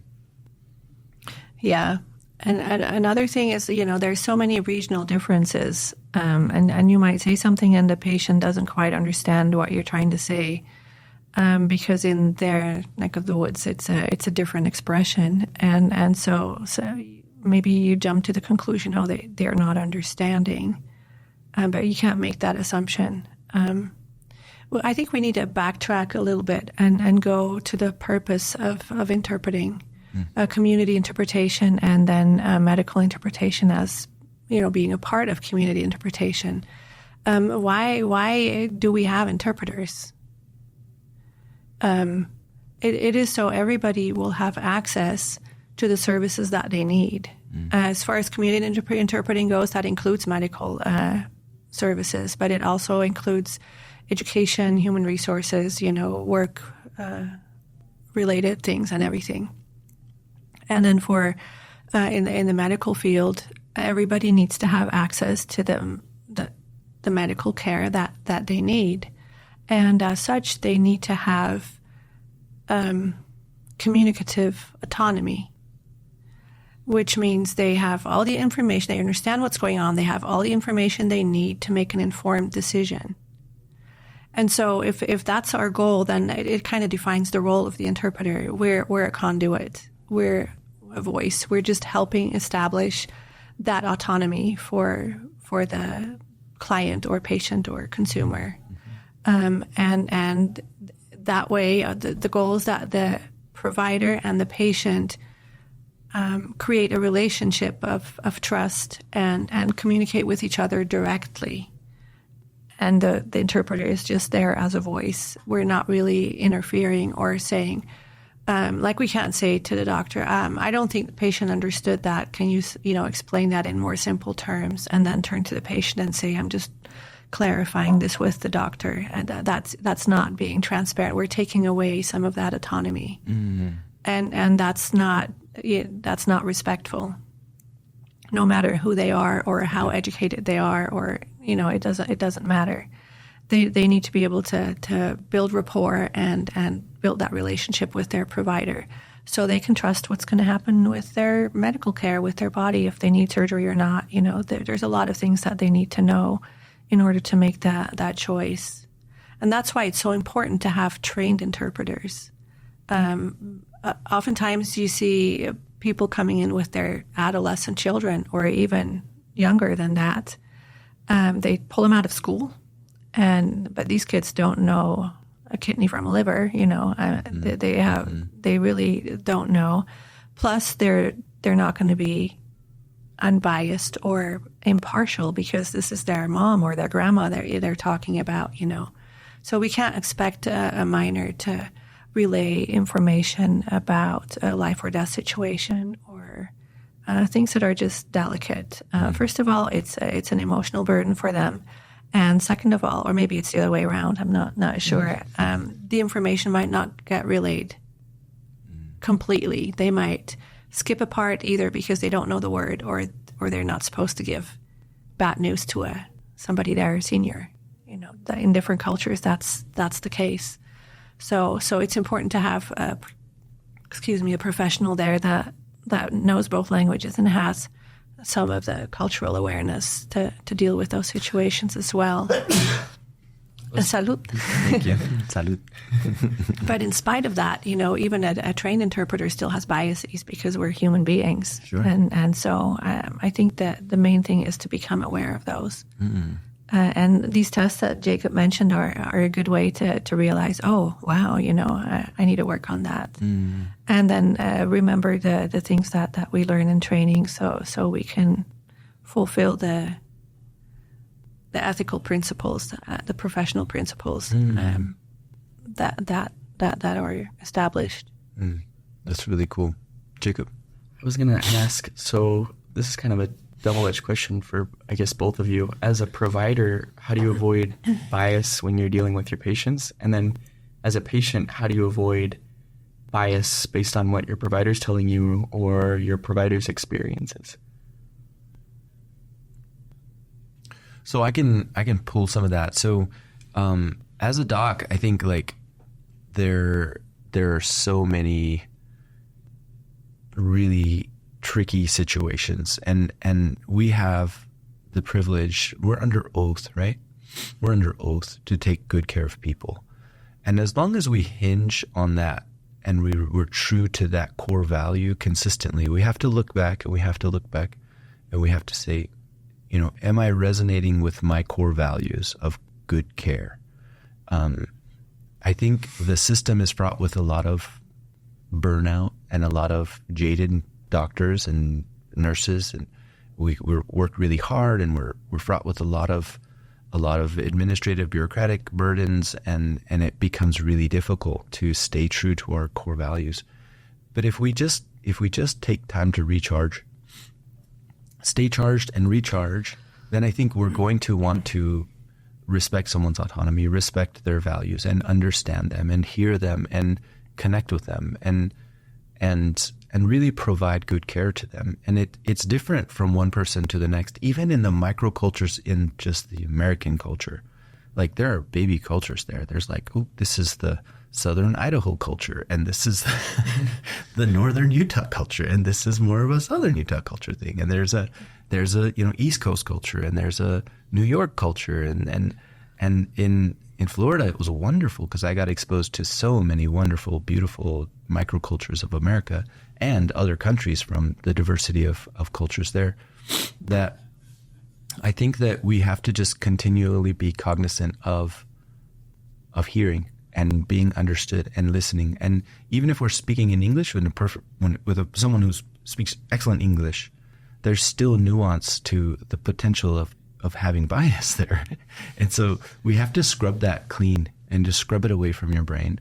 Yeah. And another thing is, there's so many regional differences, and you might say something and the patient doesn't quite understand what you're trying to say, because in their neck of the woods, it's a different expression, and so maybe you jump to the conclusion, oh, they're not understanding, but you can't make that assumption. Well, I think we need to backtrack a little bit and go to the purpose of interpreting. Community interpretation, and then medical interpretation as, being a part of community interpretation. Why do we have interpreters? It is so everybody will have access to the services that they need. As far as community interpreting goes, that includes medical services, but it also includes education, human resources, work related things and everything. And then for in the medical field, everybody needs to have access to the medical care that they need, and as such, they need to have communicative autonomy, which means they have all the information, they understand what's going on, they have all the information they need to make an informed decision. And so if that's our goal, then it kind of defines the role of the interpreter. We're a conduit. We're a voice. We're just helping establish that autonomy for the client or patient or consumer. And that way, the goal is that the provider and the patient create a relationship of trust and communicate with each other directly. And the interpreter is just there as a voice. We're not really interfering or saying, like we can't say to the doctor, I don't think the patient understood that. Can you explain that in more simple terms? And then turn to the patient and say, I'm just clarifying this with the doctor. And that's not being transparent. We're taking away some of that autonomy. Mm-hmm. And that's not respectful. No matter who they are or how educated they are, or it doesn't matter. They need to be able to build rapport and build that relationship with their provider, so they can trust what's going to happen with their medical care, with their body, if they need surgery or not. There's a lot of things that they need to know in order to make that choice, and that's why it's so important to have trained interpreters. Oftentimes, you see people coming in with their adolescent children, or even younger than that. They pull them out of school, but these kids don't know a kidney from a liver. They really don't know. Plus, they're not going to be unbiased or impartial because this is their mom or their grandma they're talking about. So we can't expect a minor to relay information about a life or death situation or things that are just delicate. First of all, it's an emotional burden for them. And second of all, or maybe it's the other way around, I'm not sure, the information might not get relayed completely. They might skip a part either because they don't know the word or they're not supposed to give bad news to somebody their senior. In different cultures, that's the case. So it's important to have a professional there that knows both languages and has some of the cultural awareness to deal with those situations as well. Salud. Thank you. Salud. But in spite of that, even a trained interpreter still has biases because we're human beings. Sure. And so I think that the main thing is to become aware of those. Mm. And these tests that Jacob mentioned are a good way to realize, oh, wow, I need to work on that. Mm. And then remember the things that we learn in training so we can fulfill the ethical principles, the professional principles that are established. Mm. That's really cool. Jacob? I was going to ask, so this is kind of a double-edged question for, I guess, both of you. As a provider, how do you avoid bias when you're dealing with your patients? And then as a patient, how do you avoid bias based on what your provider's telling you or your provider's experiences? So I can pull some of that. So as a doc, I think there are so many really tricky situations, and we have the privilege. We're under oath, right? We're under oath to take good care of people, and as long as we hinge on that and we're true to that core value consistently, we have to look back and we have to say, am I resonating with my core values of good care? I think the system is fraught with a lot of burnout and a lot of jaded doctors and nurses, and we work really hard, and we're fraught with a lot of administrative bureaucratic burdens, and it becomes really difficult to stay true to our core values. But if we just take time to recharge, stay charged and recharge, then I think we're going to want to respect someone's autonomy, respect their values, and understand them and hear them and connect with them and really provide good care to them. And it's different from one person to the next, even in the microcultures in just the American culture. Like there are baby cultures there. There's this is the Southern Idaho culture, and this is the Northern Utah culture, and this is more of a Southern Utah culture thing. And there's a East Coast culture, and there's a New York culture, and in Florida it was wonderful because I got exposed to so many wonderful, beautiful microcultures of America and other countries from the diversity of cultures there. That I think that we have to just continually be cognizant of hearing and being understood and listening. And even if we're speaking in English with someone who speaks excellent English, there's still nuance to the potential of having bias there. And so we have to scrub that clean and just scrub it away from your brain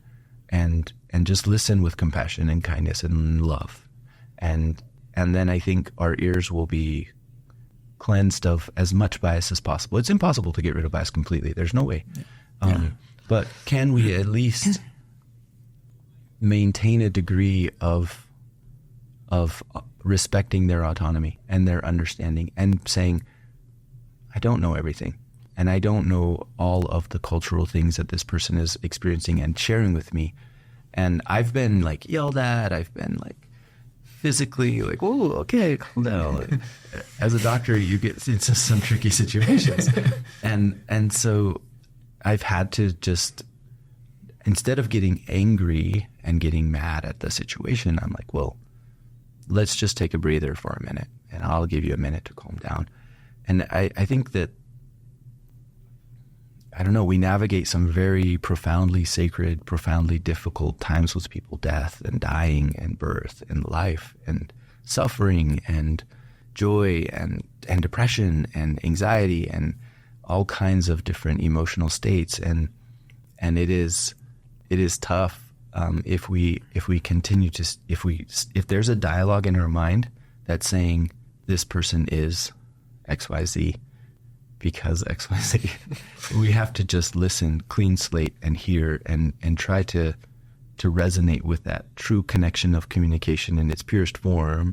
and just listen with compassion and kindness and love. And then I think our ears will be cleansed of as much bias as possible. It's impossible to get rid of bias completely. There's no way. But can we at least maintain a degree of respecting their autonomy and their understanding and saying, I don't know everything, and I don't know all of the cultural things that this person is experiencing and sharing with me. And I've been like yelled at. I've been like physically like, whoa, okay, calm down. As a doctor, you get into some tricky situations. And so I've had to just, instead of getting angry and getting mad at the situation, I'm like, well, let's just take a breather for a minute, and I'll give you a minute to calm down. And I think that, I don't know, we navigate some very profoundly sacred, profoundly difficult times with people, death and dying and birth and life and suffering and joy and depression and anxiety and all kinds of different emotional states. And it is tough if we continue to, if there's a dialogue in our mind that's saying this person is XYZ because XYZ, we have to just listen, clean slate, and hear and try to resonate with that true connection of communication in its purest form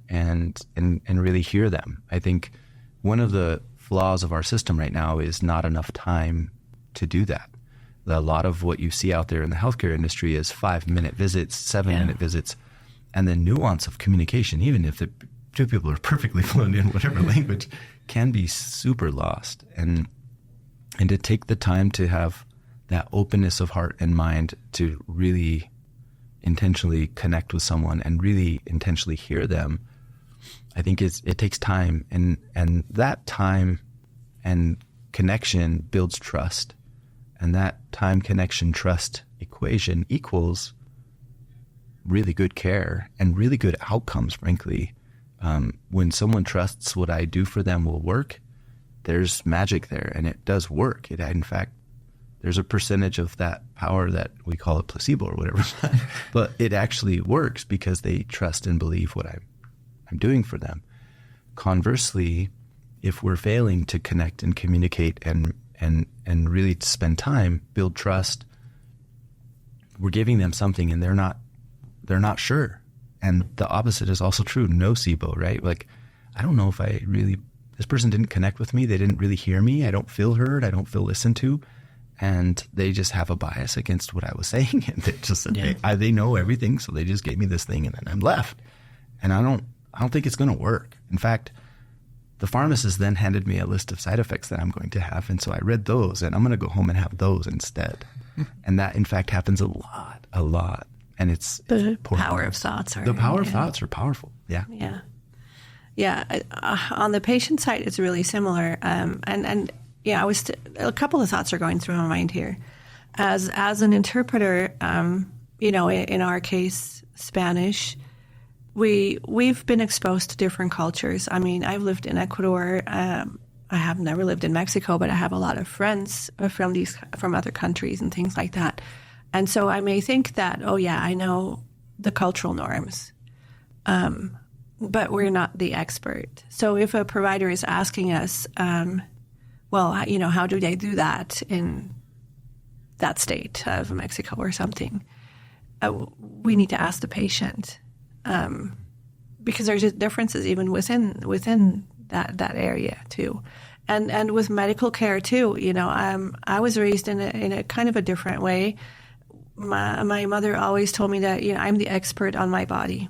and really hear them. I think one of the flaws of our system right now is not enough time to do that. A lot of what you see out there in the healthcare industry is 5-minute visits, 7-minute visits, and the nuance of communication, even if the two people are perfectly fluent in whatever language, can be super lost. And to take the time to have that openness of heart and mind to really intentionally connect with someone and really intentionally hear them, I think it takes time, and that time and connection builds trust, and that time, connection, trust equation equals really good care and really good outcomes, frankly. When someone trusts what I do for them will work, there's magic there, and it does work. In fact, there's a percentage of that power that we call a placebo or whatever, but it actually works because they trust and believe what I'm doing for them. Conversely, if we're failing to connect and communicate and really to spend time, build trust, we're giving them something and they're not sure. And the opposite is also true, nocebo, right? Like, I don't know if this person didn't connect with me. They didn't really hear me. I don't feel heard. I don't feel listened to. And they just have a bias against what I was saying. And they know everything. So they just gave me this thing and then I'm left. And I don't think it's going to work. In fact, the pharmacist then handed me a list of side effects that I'm going to have. And so I read those and I'm going to go home and have those instead. And that in fact happens a lot. And it's the power of thoughts. The power of thoughts are powerful. Yeah. Yeah. Yeah. On the patient side, it's really similar. And yeah, a couple of thoughts are going through my mind here. As an interpreter, in our case, Spanish, we've been exposed to different cultures. I mean, I've lived in Ecuador. I have never lived in Mexico, but I have a lot of friends from other countries and things like that. And so I may think that, oh yeah, I know the cultural norms, but we're not the expert. So if a provider is asking us, how do they do that in that state of Mexico or something, we need to ask the patient, because there's just differences even within that area too. And with medical care too, I was raised in a kind of a different way. my mother always told me that, I'm the expert on my body.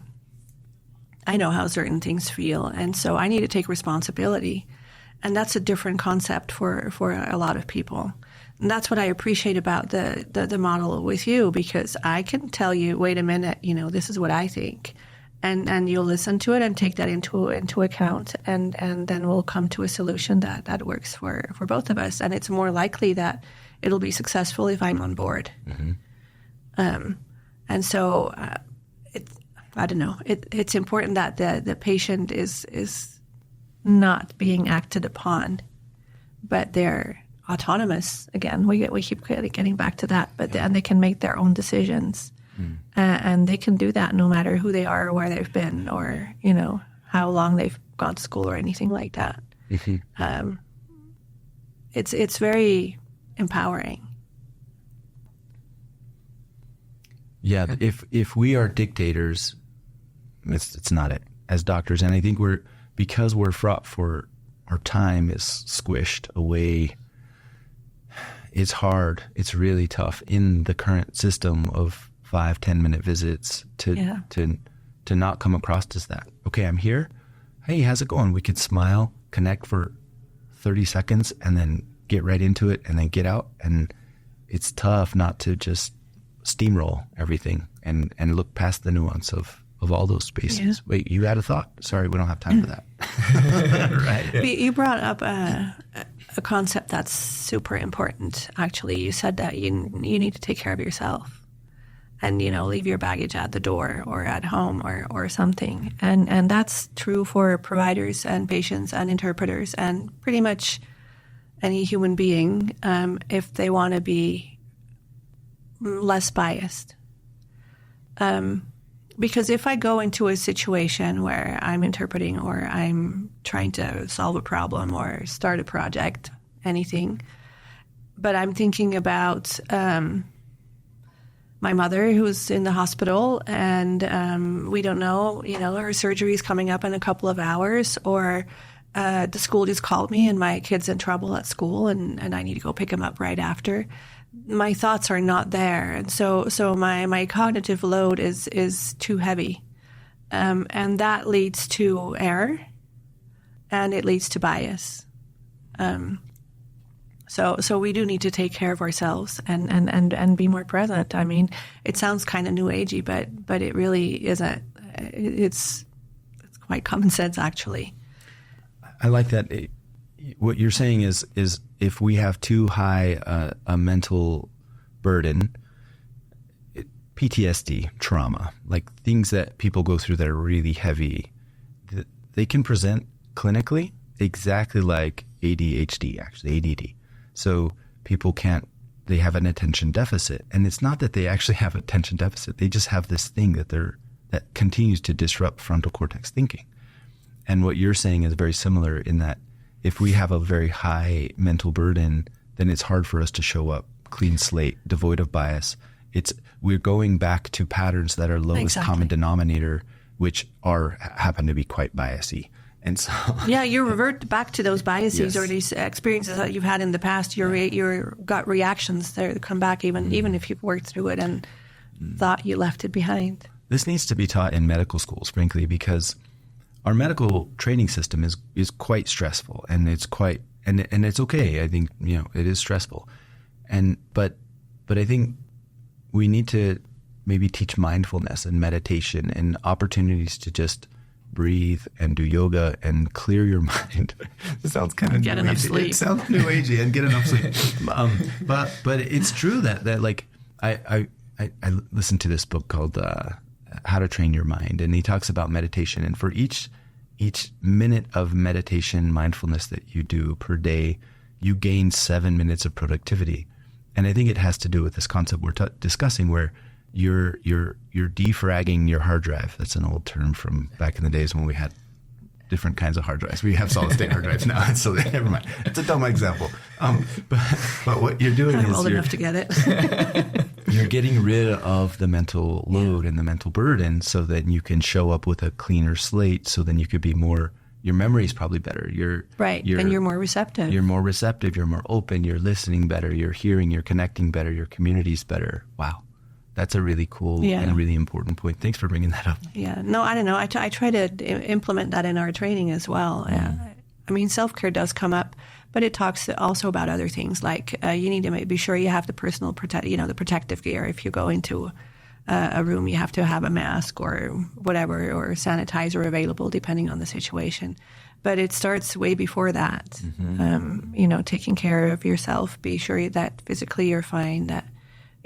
I know how certain things feel, and so I need to take responsibility. And that's a different concept for a lot of people. And that's what I appreciate about the model with you, because I can tell you, wait a minute, this is what I think. And you'll listen to it and take that into account, and then we'll come to a solution that works for both of us. And it's more likely that it'll be successful if I'm on board. Mm-hmm. And so I don't know. It's important that the patient is not being acted upon, but they're autonomous. Again, we keep getting back to that. But then they can make their own decisions, and they can do that no matter who they are or where they've been or how long they've gone to school or anything like that. Mm-hmm. It's very empowering. Yeah, if we are dictators, it's not it as doctors, and I think because we're fraught for our time is squished away. It's hard. It's really tough in the current system of 5-10 minute visits to not come across as that. Okay, I'm here. Hey, how's it going? We could smile, connect for 30 seconds, and then get right into it, and then get out. And it's tough not to just steamroll everything and look past the nuance of all those spaces. Yeah. Wait, you had a thought? Sorry, we don't have time for that. Right. You brought up a concept that's super important, actually. You said that you need to take care of yourself and, leave your baggage at the door or at home or something. And that's true for providers and patients and interpreters and pretty much any human being if they want to be less biased. Because if I go into a situation where I'm interpreting or I'm trying to solve a problem or start a project, anything, but I'm thinking about my mother who's in the hospital and we don't know, her surgery is coming up in a couple of hours, or the school just called me and my kid's in trouble at school and I need to go pick him up right after. My thoughts are not there, and so my cognitive load is too heavy, and that leads to error, and it leads to bias. So we do need to take care of ourselves and be more present. I mean, it sounds kind of new agey, but it really isn't. It's quite common sense, actually. I like that. What you're saying is if we have too high a mental burden, PTSD, trauma, like things that people go through that are really heavy, they can present clinically exactly like ADHD, actually ADD. So people they have an attention deficit, and it's not that they actually have attention deficit. They just have this thing that continues to disrupt frontal cortex thinking. And what you're saying is very similar in that if we have a very high mental burden, then it's hard for us to show up clean slate, devoid of bias. We're going back to patterns that are lowest common denominator, which happen to be quite biasy. And so you revert back to those biases or these experiences that you've had in the past. Your gut reactions there come back even if you've worked through it and thought you left it behind. This needs to be taught in medical schools, frankly, because our medical training system is quite stressful, and it's quite and it's okay. I think it is stressful, but I think we need to maybe teach mindfulness and meditation and opportunities to just breathe and do yoga and clear your mind. It sounds kind of get enough sleep. It sounds new agey and get enough sleep. But it's true that like I listened to this book called How to Train Your Mind, and he talks about meditation, and for each minute of meditation mindfulness that you do per day, you gain 7 minutes of productivity. And I think it has to do with this concept we're discussing, where you're defragging your hard drive. That's an old term from back in the days when we had different kinds of hard drives. We have solid state hard drives now, so never mind. It's a dumb example. But what you're doing I'm is old enough to get it. You're getting rid of the mental load and the mental burden, so that you can show up with a cleaner slate. So then you could be more. Your memory is probably better. And you're more receptive. You're more receptive. You're more open. You're listening better. You're hearing. You're connecting better. Your community's better. Wow. That's a really cool and really important point. Thanks for bringing that up. Yeah. No, I don't know. I try to implement that in our training as well. I mean, self-care does come up, but it talks also about other things, like you need to be sure you have the personal the protective gear. If you go into a room, you have to have a mask or whatever, or sanitizer available, depending on the situation. But it starts way before that. Taking care of yourself. Be sure that physically you're fine, that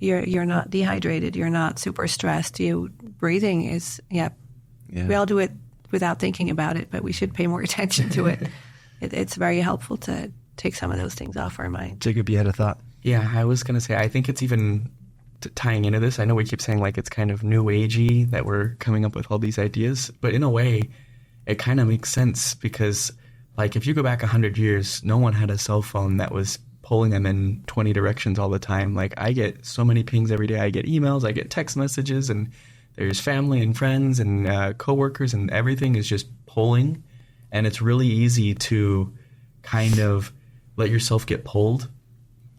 you're not dehydrated, you're not super stressed. Breathing is, we all do it without thinking about it, but we should pay more attention to it. It's very helpful to take some of those things off our mind. Jacob, you had a thought? Yeah, I was going to say, I think it's even tying into this. I know we keep saying like it's kind of new agey that we're coming up with all these ideas, but in a way, it kind of makes sense because like if you go back 100 years, no one had a cell phone that was pulling them in 20 directions all the time. Like I get so many pings every day. I get emails, I get text messages, and there's family and friends and coworkers, and everything is just pulling. And it's really easy to kind of let yourself get pulled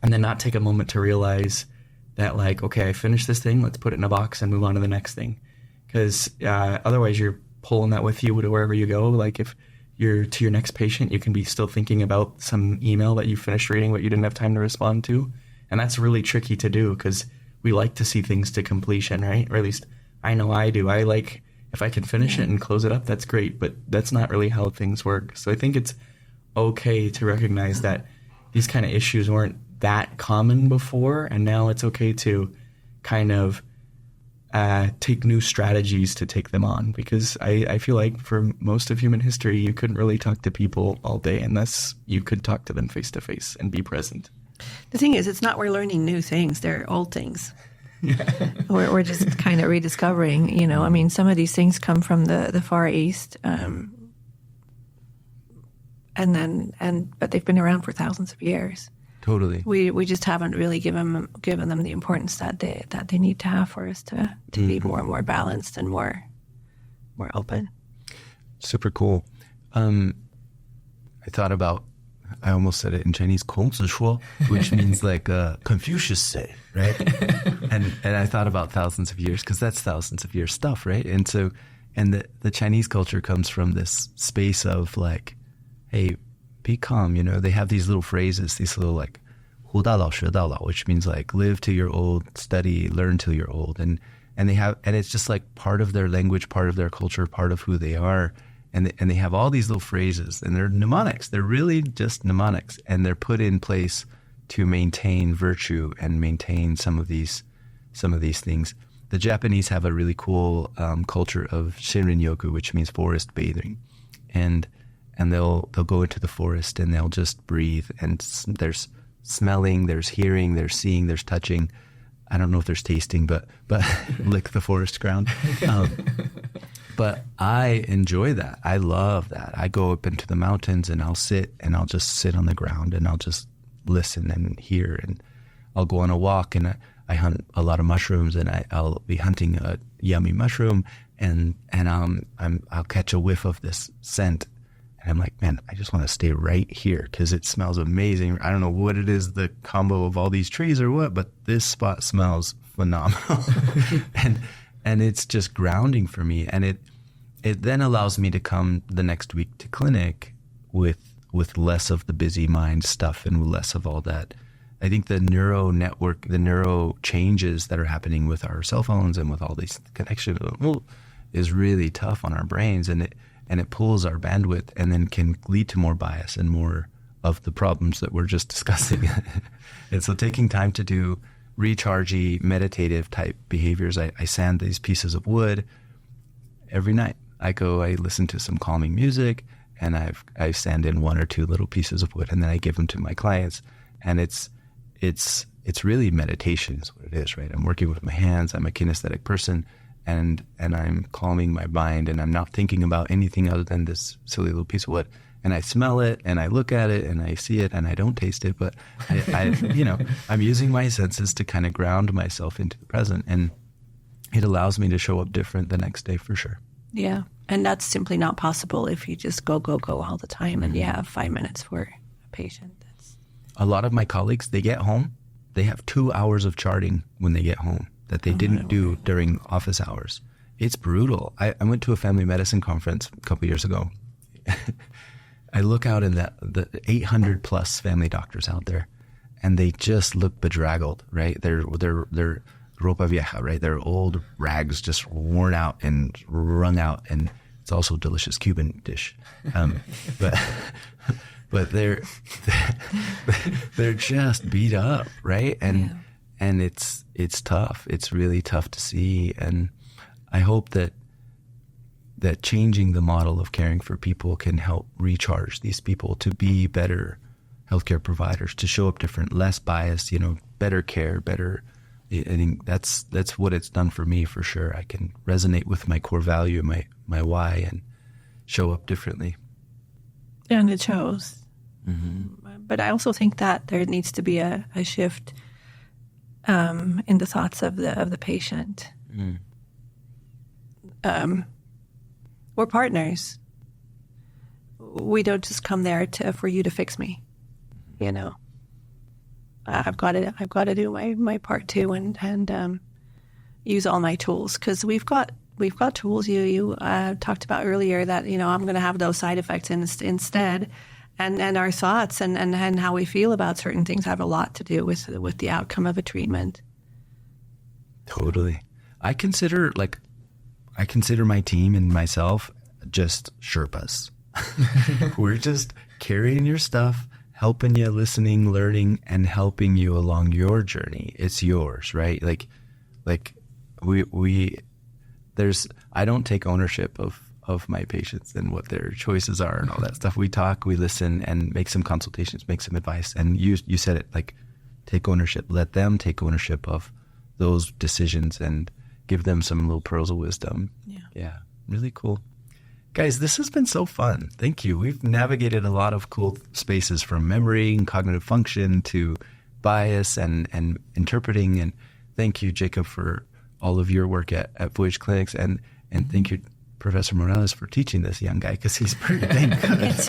and then not take a moment to realize that like, okay, I finished this thing, let's put it in a box and move on to the next thing. Because otherwise you're pulling that with you to wherever you go. Like if you're to your next patient, you can be still thinking about some email that you finished reading but you didn't have time to respond to. And that's really tricky to do because we like to see things to completion, right? Or at least I know I do. I like, if I can finish it and close it up, that's great. But that's not really how things work. So I think it's okay to recognize that these kind of issues weren't that common before. And now it's okay to kind of take new strategies to take them on. Because I feel like for most of human history, you couldn't really talk to people all day unless you could talk to them face to face and be present. The thing is, it's not we're learning new things. They're old things. We're just kind of rediscovering, I mean, some of these things come from the Far East, but they've been around for thousands of years. Totally. We just haven't really given them the importance that they need to have for us to be more and more balanced and more open. Super cool. I thought about, I almost said it in Chinese, 孔子说, which means like Confucius say, right? and I thought about thousands of years because that's thousands of years stuff, right? And so, the Chinese culture comes from this space of like, hey, be calm, they have these little phrases, these little like, 活到老学到老, which means like live till you're old, study, learn till you're old. And it's just like part of their language, part of their culture, part of who they are. And they have all these little phrases, and they're mnemonics. They're really just mnemonics, and they're put in place to maintain virtue and maintain some of these things. The Japanese have a really cool culture of Shinrin-yoku, which means forest bathing, and they'll go into the forest and they'll just breathe. And there's smelling, there's hearing, there's seeing, there's touching. I don't know if there's tasting, but lick the forest ground. But I enjoy that. I love that. I go up into the mountains and I'll just sit on the ground and I'll just listen and hear. And I'll go on a walk and I hunt a lot of mushrooms, and I'll be hunting a yummy mushroom and I'll catch a whiff of this scent. And I'm like, man, I just want to stay right here because it smells amazing. I don't know what it is, the combo of all these trees or what, but this spot smells phenomenal. And it's just grounding for me. And it then allows me to come the next week to clinic with less of the busy mind stuff and less of all that. I think the neuro changes that are happening with our cell phones and with all these connections is really tough on our brains. And it pulls our bandwidth and then can lead to more bias and more of the problems that we're just discussing. And so taking time to do rechargey, meditative type behaviors. I sand these pieces of wood every night. I listen to some calming music, and I sand in one or two little pieces of wood, and then I give them to my clients. And it's really meditation is what it is, right? I'm working with my hands. I'm a kinesthetic person, and I'm calming my mind, and I'm not thinking about anything other than this silly little piece of wood. And I smell it, and I look at it, and I see it, and I don't taste it, but I'm using my senses to kind of ground myself into the present, and it allows me to show up different the next day for sure. Yeah, and that's simply not possible if you just go all the time and you have 5 minutes for a patient. A lot of my colleagues, they get home, they have 2 hours of charting when they get home. that they didn't do during office hours. It's brutal. I went to a family medicine conference a couple years ago. I look out in the 800 plus family doctors out there, and they just look bedraggled, right? They're ropa vieja, right? They're old rags, just worn out and wrung out, and it's also a delicious Cuban dish. But they're just beat up, right? And it's tough. It's really tough to see, and I hope that changing the model of caring for people can help recharge these people to be better healthcare providers, to show up different, less biased, better care, better. I think that's what it's done for me, for sure. I can resonate with my core value, my why, and show up differently. And it shows. Mm-hmm. But I also think that there needs to be a shift in the thoughts of the patient. We're partners. We don't just come there for you to fix me. I've got to do my part too, and use all my tools, because we've got tools. You talked about earlier that I'm going to have those side effects instead, and our thoughts and how we feel about certain things have a lot to do with the outcome of a treatment. Totally. I consider my team and myself just Sherpas. We're just carrying your stuff, helping you, listening, learning, and helping you along your journey. It's yours, right? I don't take ownership of my patients and what their choices are and all that stuff. We talk, we listen, and make some consultations, make some advice. And you said it, take ownership. Let them take ownership of those decisions and give them some little pearls of wisdom. Yeah. Really cool. Guys, this has been so fun. Thank you. We've navigated a lot of cool spaces, from memory and cognitive function to bias and interpreting. And thank you, Jacob, for all of your work at Voyage Clinics. And thank you, Professor Morales, for teaching this young guy, because he's pretty dang good. It's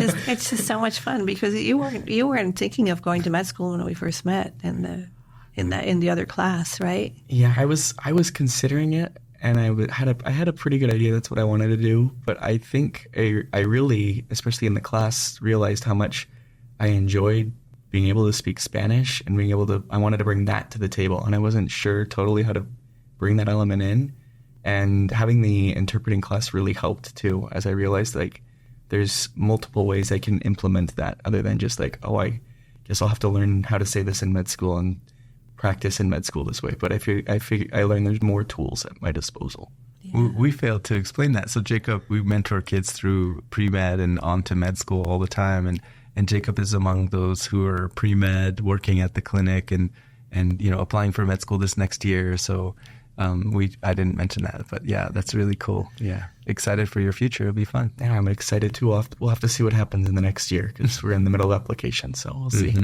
just so much fun, because you weren't thinking of going to med school when we first met in the other class, right? Yeah, I was considering it, and I had a pretty good idea that's what I wanted to do. But I think I really, especially in the class, realized how much I enjoyed being able to speak Spanish and I wanted to bring that to the table, and I wasn't sure totally how to bring that element in. And having the interpreting class really helped too, as I realized there's multiple ways I can implement that, other than just I guess I'll have to learn how to say this in med school and practice in med school this way. But I learned there's more tools at my disposal. Yeah. We failed to explain that. So Jacob, we mentor kids through pre-med and on to med school all the time. And Jacob is among those who are pre-med, working at the clinic and applying for med school this next year. So I didn't mention that, but yeah, that's really cool. Yeah. Excited for your future. It'll be fun. Yeah, I'm excited too. We'll have to see what happens in the next year, because we're in the middle of application, so we'll see.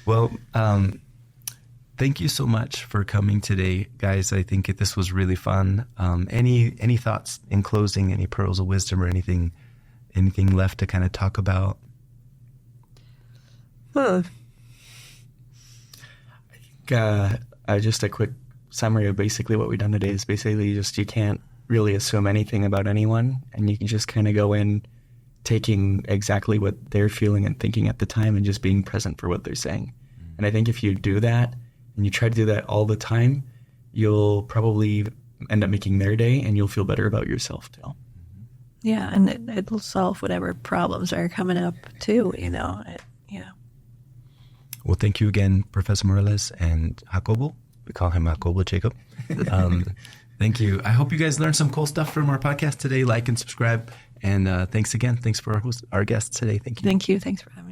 Well, thank you so much for coming today, guys. I think this was really fun. Any thoughts in closing, any pearls of wisdom or anything left to kind of talk about? I think just a quick summary of basically what we've done today is basically just you can't really assume anything about anyone, and you can just kind of go in taking exactly what they're feeling and thinking at the time and just being present for what they're saying. And I think if you do that and you try to do that all the time, you'll probably end up making their day, and you'll feel better about yourself too. Yeah, and it'll solve whatever problems are coming up too, yeah. Well, thank you again, Professor Morales and Jacobo. We call him Jacobo, Jacob. Thank you. I hope you guys learned some cool stuff from our podcast today. Like and subscribe. And thanks again. Thanks for our guests today. Thank you. Thank you. Thanks for having me.